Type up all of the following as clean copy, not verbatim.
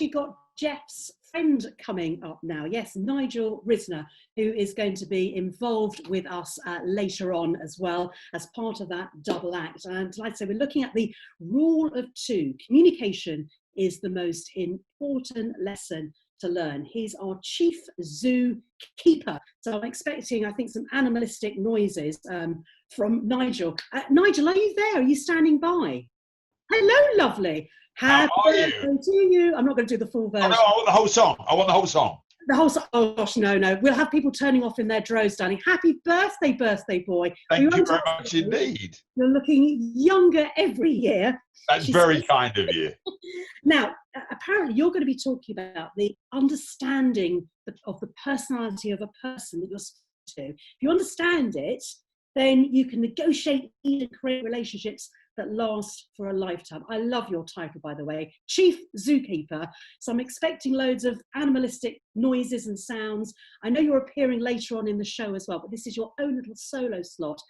actually got Jeff's friend coming up now. Yes, Nigel Risner, who is going to be involved with us later on as well as part of that double act. And like I say, we're looking at the rule of two. Communication is the most important lesson to learn. He's our chief zookeeper. So I'm expecting, I think, some animalistic noises from Nigel. Nigel, are you there? Are you standing by? Hello, lovely. How are you? To you. I'm not going to do the full version. Oh, no, I want the whole song. I want the whole song. The whole song. Oh gosh, no. We'll have people turning off in their droves, darling. Happy birthday, birthday boy. Thank you very much indeed. You're looking younger every year. That's very kind of you. Now, apparently you're going to be talking about the understanding of the personality of a person that you're speaking to. If you understand it, then you can negotiate and create relationships that last for a lifetime. I love your title, by the way, Chief Zookeeper. So I'm expecting loads of animalistic noises and sounds. I know you're appearing later on in the show as well, but this is your own little solo slot.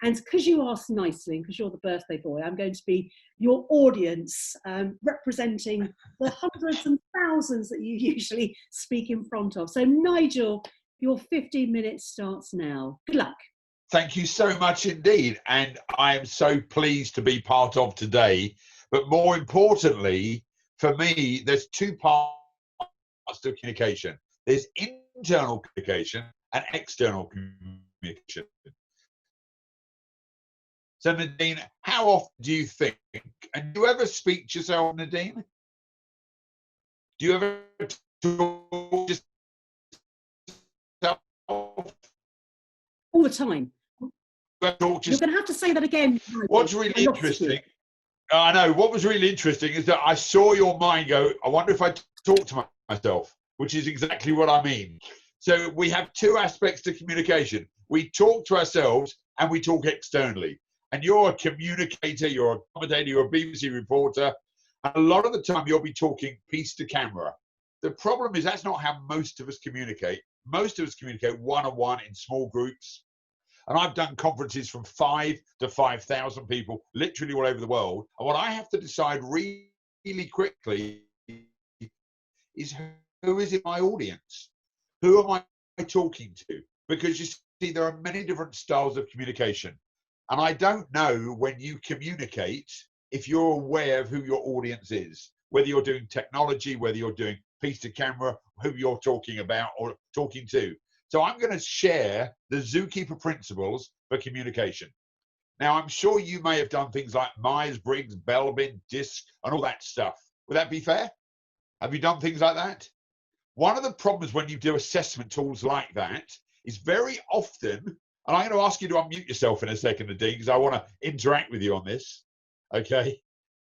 And because you asked nicely, because you're the birthday boy, I'm going to be your audience, representing the hundreds and thousands that you usually speak in front of. So Nigel, your 15 minutes starts now. Good luck. Thank you so much indeed. And I am so pleased to be part of today. But more importantly, for me, there's two parts to communication. There's internal communication and external communication. So Nadine, how often do you think, and do you ever speak to yourself, Nadine? Do you ever talk to yourself? All the time. You're going to have to say that again. What's really interesting, I know, what was really interesting is that I saw your mind go, I wonder if I talk to myself, which is exactly what I mean. So we have two aspects to communication. We talk to ourselves and we talk externally. And you're a communicator, you're a commentator, you're a BBC reporter. And a lot of the time you'll be talking piece to camera. The problem is that's not how most of us communicate. Most of us communicate one-on-one in small groups. And I've done conferences from 5 to 5,000 people, literally all over the world. And what I have to decide really quickly is who is in my audience? Who am I talking to? Because you see, there are many different styles of communication. And I don't know when you communicate if you're aware of who your audience is, whether you're doing technology, whether you're doing piece to camera, who you're talking about or talking to. So I'm going to share the Zookeeper principles for communication. Now, I'm sure you may have done things like Myers-Briggs, Belbin, DISC, and all that stuff. Would that be fair? Have you done things like that? One of the problems when you do assessment tools like that is very often, and I'm going to ask you to unmute yourself in a second, Nadine, because I want to interact with you on this, okay?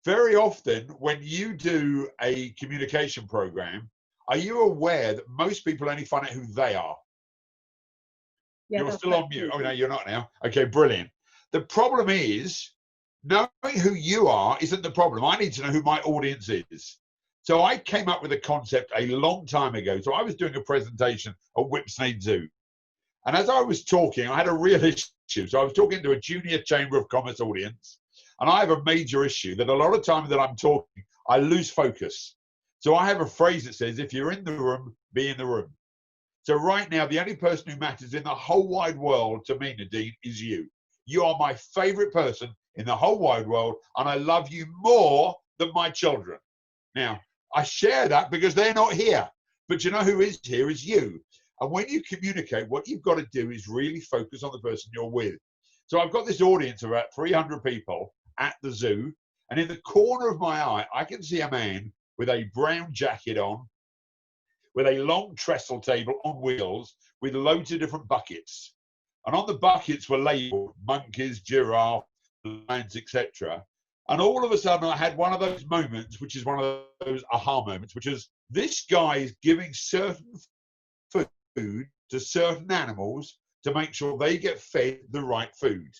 Very often when you do a communication program, are you aware that most people only find out who they are? Yeah, you're still on mute. Oh, no, you're not now. Okay, brilliant. The problem is, knowing who you are isn't the problem. I need to know who my audience is. So I came up with a concept a long time ago. So I was doing a presentation at Whipsnade Zoo. And as I was talking, I had a real issue. So I was talking to a junior Chamber of Commerce audience. And I have a major issue that a lot of time that I'm talking, I lose focus. So I have a phrase that says, if you're in the room, be in the room. So right now, the only person who matters in the whole wide world to me, Nadine, is you. You are my favorite person in the whole wide world, and I love you more than my children. Now, I share that because they're not here, but you know who is here is you. And when you communicate, what you've got to do is really focus on the person you're with. So I've got this audience of about 300 people at the zoo, and in the corner of my eye, I can see a man with a brown jacket on, with a long trestle table on wheels with loads of different buckets. And on the buckets were labeled monkeys, giraffe, lions, etc. And all of a sudden I had one of those moments, which is one of those aha moments, which is this guy is giving certain food to certain animals to make sure they get fed the right food.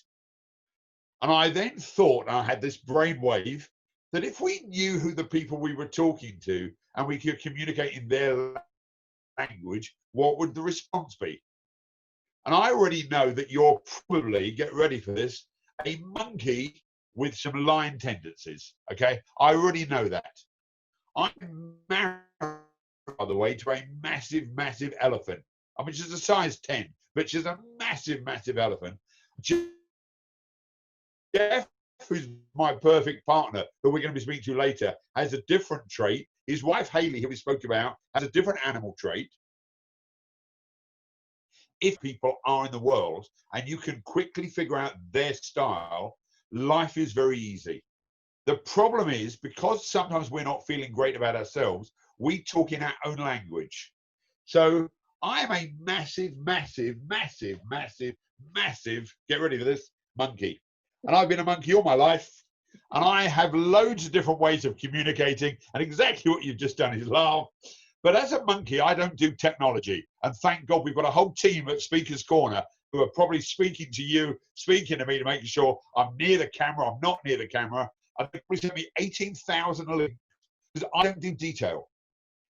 And I then thought, and I had this brainwave, that if we knew who the people we were talking to and we could communicate in their language, what would the response be? And I already know that you're probably, get ready for this, a monkey with some lion tendencies, okay? I already know that. I'm married, by the way, to a massive, massive elephant. I mean, she's a size 10, but she's a massive, massive elephant. Jeff, who's my perfect partner, who we're going to be speaking to later, has a different trait. His wife, Hayley, who we spoke about, has a different animal trait. If people are in the world and you can quickly figure out their style, life is very easy. The problem is, because sometimes we're not feeling great about ourselves, we talk in our own language. So I am a massive, massive, massive, massive, massive, get ready for this, monkey. And I've been a monkey all my life. And I have loads of different ways of communicating. And exactly what you've just done is laugh. But as a monkey, I don't do technology. And thank God we've got a whole team at Speaker's Corner who are probably speaking to you, speaking to me to make sure I'm near the camera, I'm not near the camera. And they probably sent me 18,000 links because I don't do detail.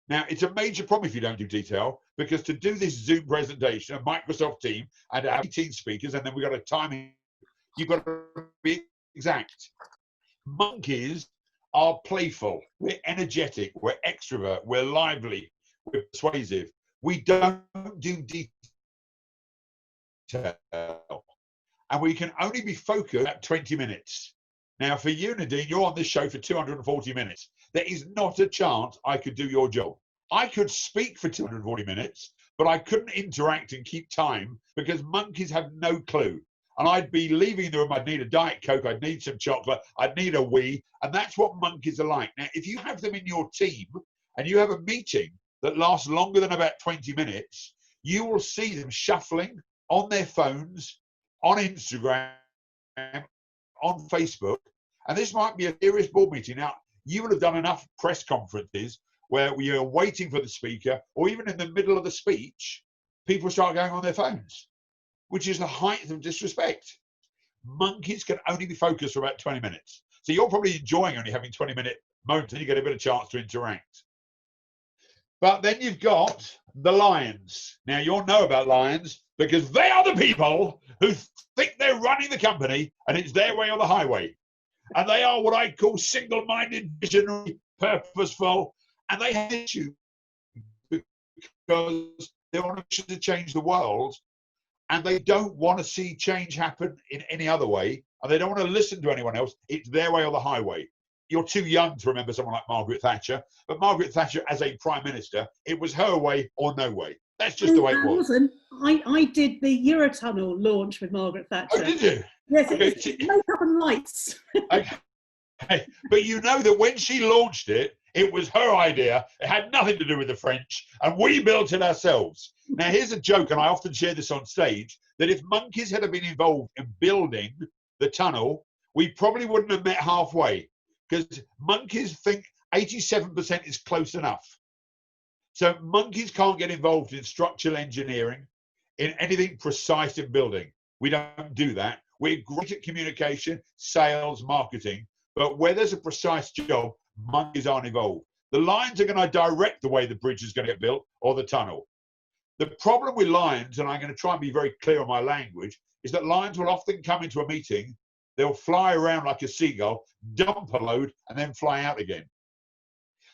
Now, it's a major problem if you don't do detail, because to do this Zoom presentation, a Microsoft team, and have 18 speakers, and then we've got a timing, you've got to be exact. Monkeys are playful, we're energetic, we're extrovert, we're lively, we're persuasive. We don't do detail. And we can only be focused at 20 minutes. Now, for you, Nadine, you're on this show for 240 minutes. There is not a chance I could do your job. I could speak for 240 minutes, but I couldn't interact and keep time because monkeys have no clue. And I'd be leaving the room, I'd need a Diet Coke, I'd need some chocolate, I'd need a wee, and that's what monkeys are like. Now, if you have them in your team and you have a meeting that lasts longer than about 20 minutes, you will see them shuffling on their phones, on Instagram, on Facebook, and this might be a serious board meeting. Now, you will have done enough press conferences where you're waiting for the speaker, or even in the middle of the speech, people start going on their phones, which is the height of disrespect. Monkeys can only be focused for about 20 minutes. So you're probably enjoying only having 20-minute moments and you get a bit of chance to interact. But then you've got the lions. Now, you'll know about lions because they are the people who think they're running the company and it's their way or the highway. And they are what I call single-minded, visionary, purposeful, and they have issues because they want to change the world and they don't want to see change happen in any other way, and they don't want to listen to anyone else. It's their way or the highway. You're too young to remember someone like Margaret Thatcher, but Margaret Thatcher as a Prime Minister, it was her way or no way. That's just the way it was. I did the Eurotunnel launch with Margaret Thatcher. Oh, did you? Yes, it's makeup and lights. Okay. But you know that when she launched it, it was her idea. It had nothing to do with the French, and we built it ourselves. Now, here's a joke, and I often share this on stage, that if monkeys had been involved in building the tunnel, we probably wouldn't have met halfway, because monkeys think 87% is close enough. So monkeys can't get involved in structural engineering, in anything precise in building. We don't do that. We're great at communication, sales, marketing, but where there's a precise job, monkeys aren't involved. The lions are going to direct the way the bridge is going to get built or the tunnel. The problem with lions, and I'm going to try and be very clear on my language, is that lions will often come into a meeting, they'll fly around like a seagull, dump a load, and then fly out again.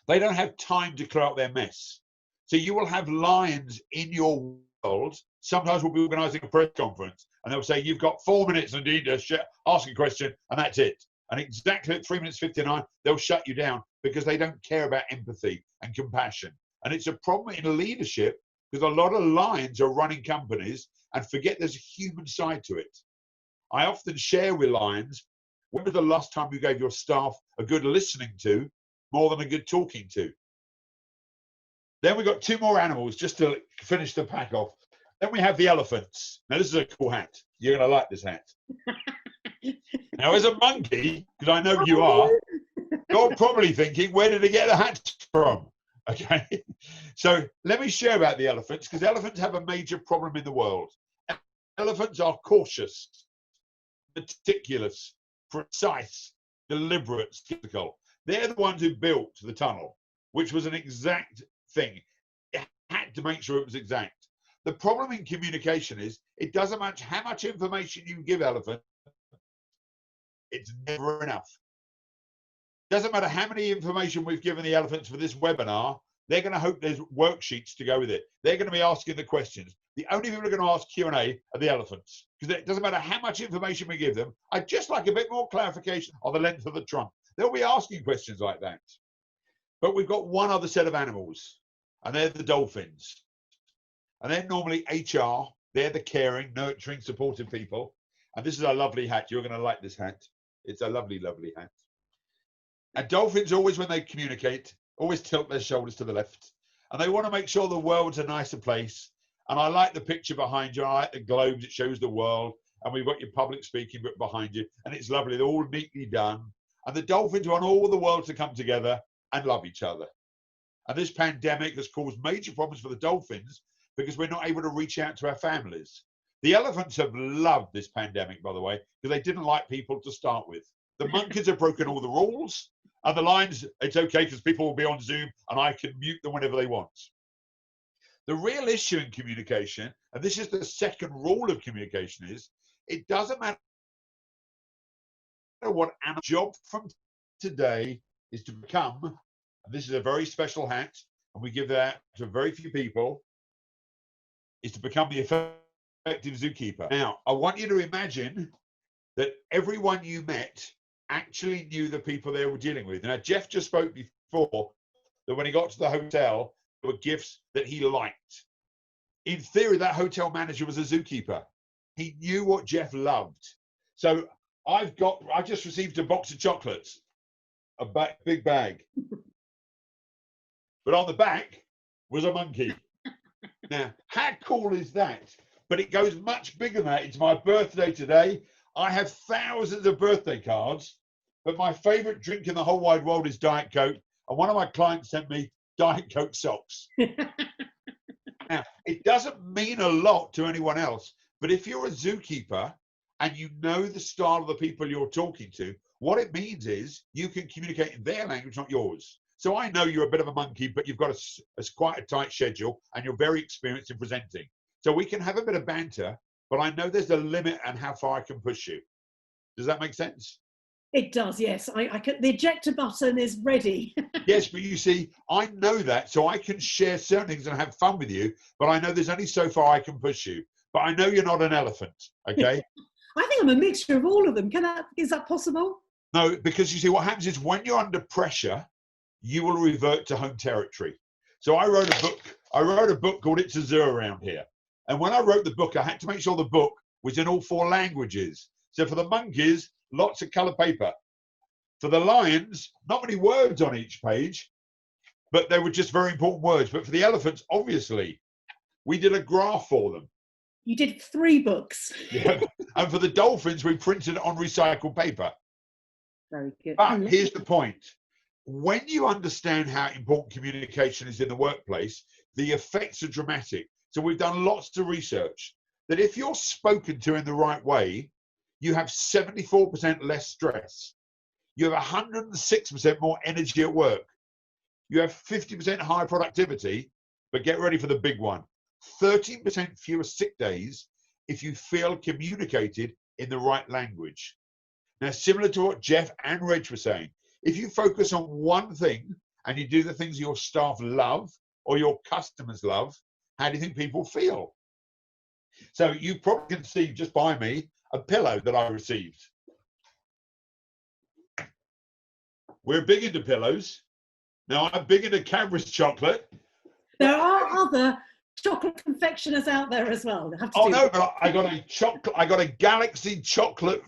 They don't have time to clear up their mess. So you will have lions in your world. Sometimes we'll be organising a press conference, and they'll say, you've got 4 minutes, Nadine, to ask a question, and that's it. And exactly at 3 minutes 59, they'll shut you down because they don't care about empathy and compassion. And it's a problem in leadership because a lot of lions are running companies and forget there's a human side to it. I often share with lions, when was the last time you gave your staff a good listening to more than a good talking to? Then we've got 2 more animals just to finish the pack off. Then we have the elephants. Now, this is a cool hat. You're going to like this hat. Now, as a monkey, because I know you are, you're probably thinking, where did he get the hat from? Okay, so let me share about the elephants, because elephants have a major problem in the world. Elephants are cautious, meticulous, precise, deliberate, skeptical. They're the ones who built the tunnel, which was an exact thing. It had to make sure it was exact. The problem in communication is it doesn't matter how much information you give elephants, it's never enough. doesn't matter how many information we've given the elephants for this webinar, they're going to hope there's worksheets to go with it. They're going to be asking the questions. The only people who are going to ask Q&A are the elephants, because it doesn't matter how much information we give them. I'd just like a bit more clarification on the length of the trunk. They'll be asking questions like that. But we've got one other set of animals, and they're the dolphins. And they're normally HR. They're the caring, nurturing, supportive people. And this is a lovely hat. You're going to like this hat. It's a lovely, lovely hat. And dolphins always, when they communicate, always tilt their shoulders to the left. And they want to make sure the world's a nicer place. And I like the picture behind you. I like the globes. It shows the world. And we've got your public speaking book behind you. And it's lovely. They're all neatly done. And the dolphins want all the world to come together and love each other. And this pandemic has caused major problems for the dolphins because we're not able to reach out to our families. The elephants have loved this pandemic, by the way, because they didn't like people to start with. The monkeys have broken all the rules. And the lions, it's okay because people will be on Zoom and I can mute them whenever they want. The real issue in communication, and this is the second rule of communication, is it doesn't matter what our job from today is to become, and this is a very special hat, and we give that to very few people, is to become the effective zookeeper. Now, I want you to imagine that everyone you met actually knew the people they were dealing with. Now, Jeff just spoke before that when he got to the hotel, there were gifts that he liked. In theory, that hotel manager was a zookeeper. He knew what Jeff loved. So I just received a box of chocolates, a big bag. But on the back was a monkey. Now, how cool is that? But it goes much bigger than that. It's my birthday today. I have thousands of birthday cards, but my favorite drink in the whole wide world is Diet Coke. And one of my clients sent me Diet Coke socks. Now, it doesn't mean a lot to anyone else, but if you're a zookeeper and you know the style of the people you're talking to, what it means is you can communicate in their language, not yours. So I know you're a bit of a monkey, but you've got quite a tight schedule and you're very experienced in presenting. So we can have a bit of banter, but I know there's a limit on how far I can push you. Does that make sense? It does, yes. I can, the ejector button is ready. Yes, but you see, I know that, so I can share certain things and have fun with you, but I know there's only so far I can push you. But I know you're not an elephant, okay? I think I'm a mixture of all of them. Is that possible? No, because you see, what happens is when you're under pressure, you will revert to home territory. So I wrote a book called It's a Zoo Around Here. And when I wrote the book, I had to make sure the book was in all 4 languages. So for the monkeys, lots of colour paper. For the lions, not many words on each page, but they were just very important words. But for the elephants, obviously, we did a graph for them. You did 3 books. Yeah. And for the dolphins, we printed it on recycled paper. Very good. But here's the point. When you understand how important communication is in the workplace, the effects are dramatic. So we've done lots of research that if you're spoken to in the right way, you have 74% less stress. You have 106% more energy at work. You have 50% higher productivity, but get ready for the big one. 13% fewer sick days if you feel communicated in the right language. Now, similar to what Jeff and Reg were saying, if you focus on one thing and you do the things your staff love or your customers love, how do you think people feel? So you probably can see just by me a pillow that I received. We're big into pillows. Now I'm big into Cadbury's chocolate. There are other chocolate confectioners out there as well. But I got a Galaxy chocolate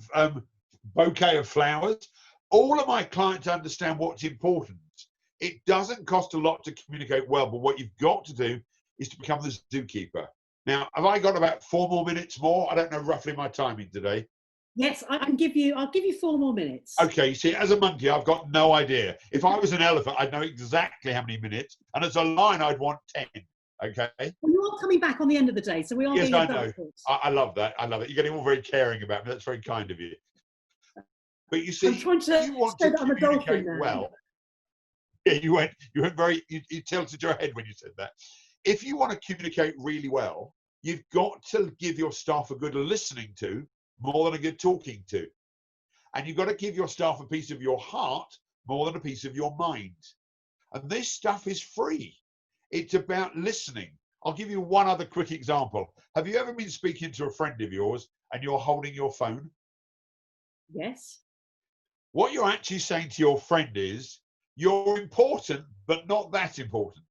bouquet of flowers. All of my clients understand what's important. It doesn't cost a lot to communicate well, but what you've got to do is to become the zookeeper. Now, have I got about 4 more minutes more? I don't know roughly my timing today. Yes, I'll give you 4 more minutes. Okay, you see, as a monkey, I've got no idea. If I was an elephant, I'd know exactly how many minutes. And as a lion, I'd want 10. Okay? Well, you are coming back on the end of the day, so we are being adults. I love that. I love it. You're getting all very caring about me. That's very kind of you. But you see, I'm trying to you want say to that I'm a communicate dolphin now. well. Yeah, you tilted your head when you said that. If you want to communicate really well, you've got to give your staff a good listening to more than a good talking to. And you've got to give your staff a piece of your heart more than a piece of your mind. And this stuff is free. It's about listening. I'll give you one other quick example. Have you ever been speaking to a friend of yours and you're holding your phone? Yes. What you're actually saying to your friend is, you're important, but not that important.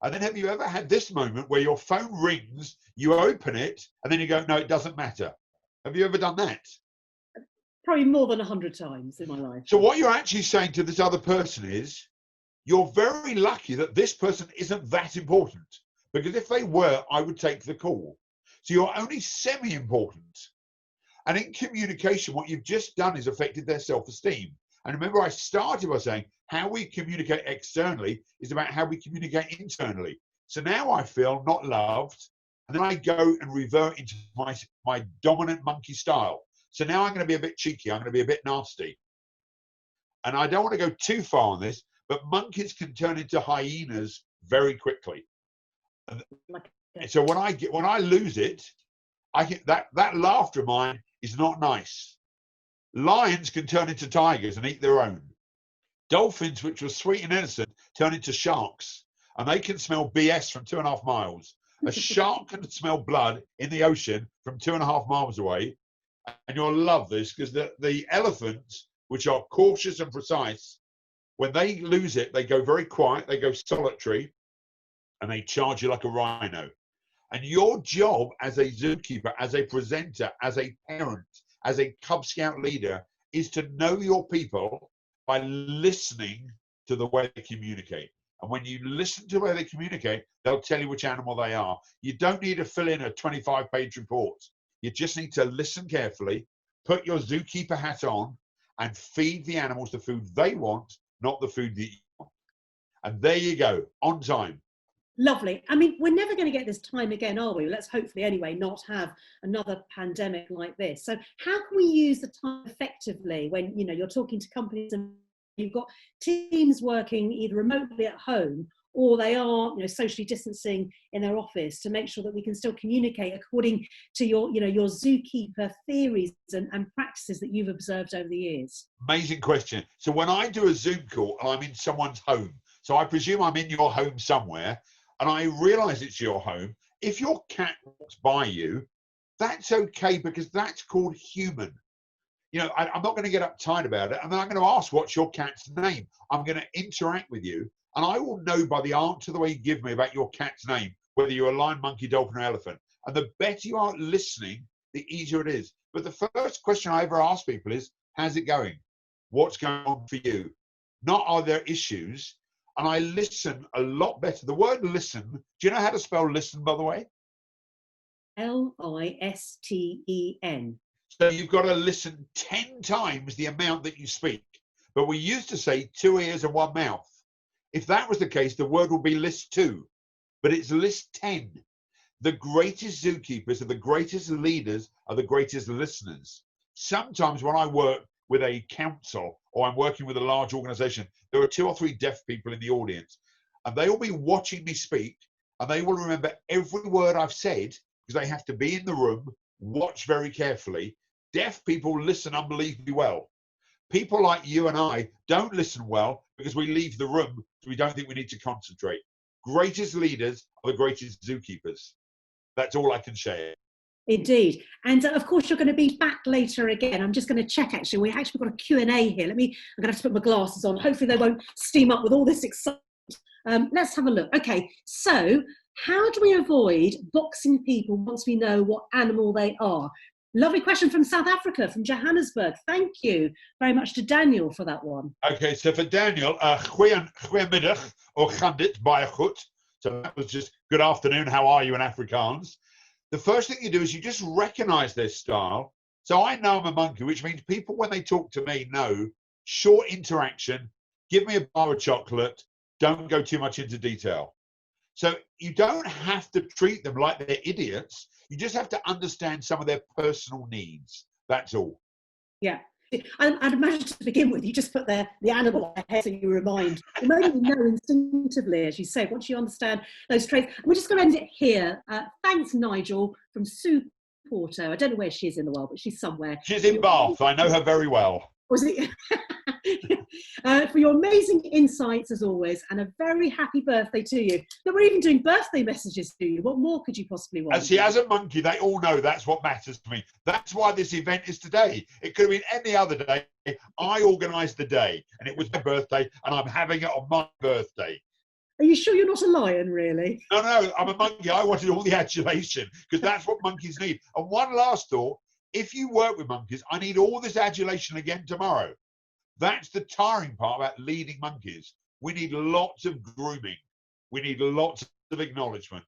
And then have you ever had this moment where your phone rings, you open it, and then you go, no, it doesn't matter? Have you ever done that? Probably more than 100 times in my life. So what you're actually saying to this other person is, you're very lucky that this person isn't that important, because if they were, I would take the call. So you're only semi-important. And in communication, what you've just done is affected their self-esteem. And remember, I started by saying how we communicate externally is about how we communicate internally. So now I feel not loved, and then I go and revert into my dominant monkey style. So now I'm going to be a bit cheeky. I'm going to be a bit nasty. And I don't want to go too far on this, but monkeys can turn into hyenas very quickly. And so when I lose it, I get that laughter of mine is not nice. Lions can turn into tigers and eat their own. Dolphins, which were sweet and innocent, turn into sharks, and they can smell BS from 2.5 miles. A shark can smell blood in the ocean from 2.5 miles away. And you'll love this, because the elephants, which are cautious and precise, when they lose it, they go very quiet, they go solitary, and they charge you like a rhino. And your job as a zookeeper, as a presenter, as a parent, as a Cub Scout leader, is to know your people by listening to the way they communicate. And when you listen to the way they communicate, they'll tell you which animal they are. You don't need to fill in a 25-page report. You just need to listen carefully, put your zookeeper hat on, and feed the animals the food they want, not the food that you want. And there you go, on time. Lovely. I mean, we're never going to get this time again, are we? Let's hopefully anyway not have another pandemic like this. So how can we use the time effectively when, you know, you're talking to companies and you've got teams working either remotely at home, or they are, you know, socially distancing in their office, to make sure that we can still communicate according to your, you know, your zookeeper theories and practices that you've observed over the years? Amazing question. So when I do a Zoom call and I'm in someone's home, so I presume I'm in your home somewhere, and I realize it's your home, if your cat walks by you, that's okay, because that's called human. You know, I'm not going to get uptight about it. I'm not going to ask, what's your cat's name? I'm going to interact with you, and I will know by the answer the way you give me about your cat's name, whether you're a lion, monkey, dolphin, or elephant. And the better you are listening, the easier it is. But the first question I ever ask people is, how's it going? What's going on for you? Not, are there issues? And I listen a lot better. The word listen, do you know how to spell listen, by the way? Listen. So you've got to listen 10 times the amount that you speak. But we used to say 2 ears and 1 mouth. If that was the case, the word would be list 2, but it's list 10. The greatest zookeepers are the greatest leaders, are the greatest listeners. Sometimes when I work with a council or I'm working with a large organization, there are 2 or 3 deaf people in the audience, and they will be watching me speak, and they will remember every word I've said, because they have to be in the room, watch very carefully. Deaf people listen unbelievably well. People like you and I don't listen well because we leave the room because we don't think we need to concentrate. Greatest leaders are the greatest zookeepers. That's all I can share. Indeed. And of course, you're going to be back later again. I'm just going to check, actually. We've got a Q&A here. I'm going to have to put my glasses on. Hopefully they won't steam up with all this excitement. Let's have a look. Okay, so how do we avoid boxing people once we know what animal they are? Lovely question from South Africa, from Johannesburg. Thank you very much to Daniel for that one. Okay, so for Daniel, goeiemiddag or gaan dit baie goed. So that was just good afternoon, how are you in Afrikaans. The first thing you do is you just recognize their style. So I know I'm a monkey, which means people, when they talk to me, know short interaction, give me a bar of chocolate, don't go too much into detail. So you don't have to treat them like they're idiots. You just have to understand some of their personal needs. That's all. Yeah. I'd imagine to begin with, you just put the animal ahead so you remind. The moment you know instinctively, as you say, once you understand those traits. We're just going to end it here. Thanks, Nigel, from Sue Porto. I don't know where she is in the world, but she's somewhere. She's in Bath. I know her very well. Was it? For your amazing insights as always, and a very happy birthday to you. Now, we're even doing birthday messages to you. What more could you possibly want? See, as a monkey, they all know that's what matters to me. That's why this event is today. It could have been any other day. I organised the day, and it was my birthday, and I'm having it on my birthday. Are you sure you're not a lion, really? No, I'm a monkey. I wanted all the adulation, because that's what monkeys need. And one last thought, if you work with monkeys, I need all this adulation again tomorrow. That's the tiring part about leading monkeys. We need lots of grooming. We need lots of acknowledgement.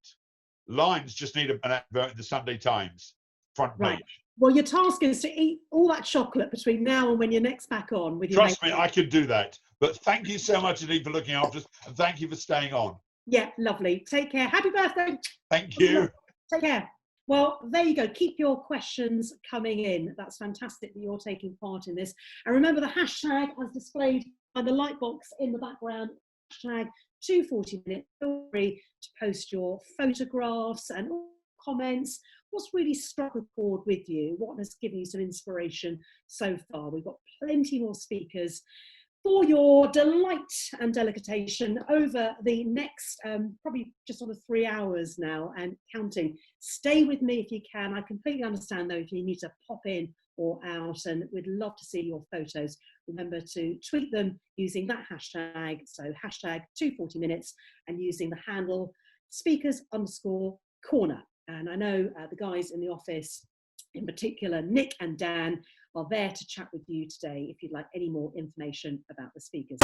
Lions just need an advert in the Sunday Times front page. Right. Well, your task is to eat all that chocolate between now and when you're next back on. With your Trust me, I can do that. But thank you so much, Nadine, for looking after us, and thank you for staying on. Yeah, lovely. Take care. Happy birthday. Thank you. Take care. Well, there you go. Keep your questions coming in. That's fantastic that you're taking part in this. And remember the hashtag as displayed by the light box in the background, hashtag 240minute. Feel free to post your photographs and comments. What's really struck a chord with you? What has given you some inspiration so far? We've got plenty more speakers for your delight and delectation over the next probably just under 3 hours now and counting. Stay with me if you can. I completely understand though if you need to pop in or out, and we'd love to see your photos. Remember to tweet them using that hashtag, so hashtag 240minutes, and using the handle speakers_corner. And I know the guys in the office, in particular Nick and Dan, are there to chat with you today if you'd like any more information about the speakers.